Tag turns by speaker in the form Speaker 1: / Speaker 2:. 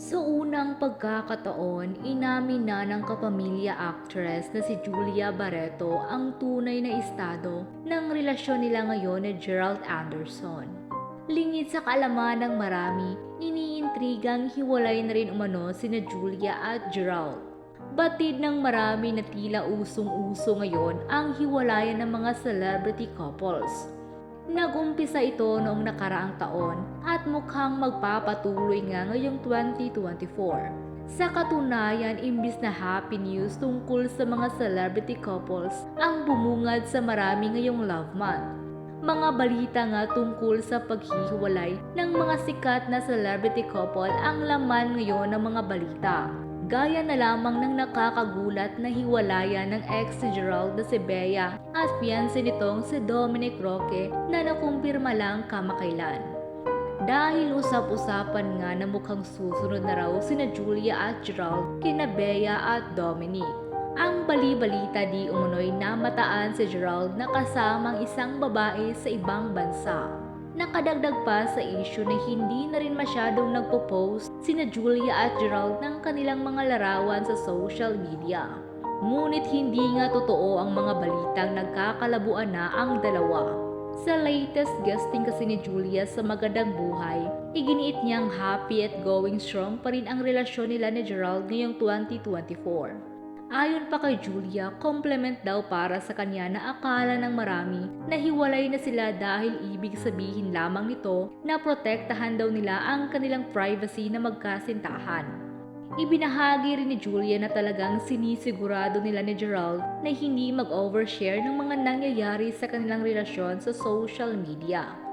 Speaker 1: Sa unang pagkakataon, inamin na ng kapamilya actress na si Julia Barreto ang tunay na estado ng relasyon nila ngayon ni Gerald Anderson. Lingid sa kaalaman ng marami, iniintrigang hiwalay na rin umano sina Julia at Gerald. Batid ng marami na tila usong-uso ngayon ang hiwalayan ng mga celebrity couples. Nag-umpisa ito noong nakaraang taon at mukhang magpapatuloy nga ngayong 2024. Sa katunayan, imbis na happy news tungkol sa mga celebrity couples ang bumungad sa marami ngayong love month. Mga balita nga tungkol sa paghihiwalay ng mga sikat na celebrity couple ang laman ngayon ng mga balita. Gaya na lamang ng nakakagulat na hiwalayan ng ex ni Gerald na si Bea at fiancé nitong si Dominic Roque na nakumpirma lang kamakailan. Dahil usap-usapan nga na mukhang susunod na raw sina Julia at Gerald kina Bea at Dominic. Ang bali-balita di umunoy na mataan si Gerald na kasamang isang babae sa ibang bansa. Nakadagdag pa sa issue na hindi na rin masyadong nagpo-post sina Julia at Gerald ng kanilang mga larawan sa social media. Ngunit hindi nga totoo ang mga balitang nagkakalabuan na ang dalawa. Sa latest guesting kasi ni Julia sa Magandang Buhay, iginiit niyang happy at going strong pa rin ang relasyon nila ni Gerald ngayong 2024. Ayon pa kay Julia, compliment daw para sa kanya na akala ng marami na hiwalay na sila dahil ibig sabihin lamang nito na protektahan daw nila ang kanilang privacy na magkasintahan. Ibinahagi rin ni Julia na talagang sinisigurado nila ni Gerald na hindi mag-overshare ng mga nangyayari sa kanilang relasyon sa social media.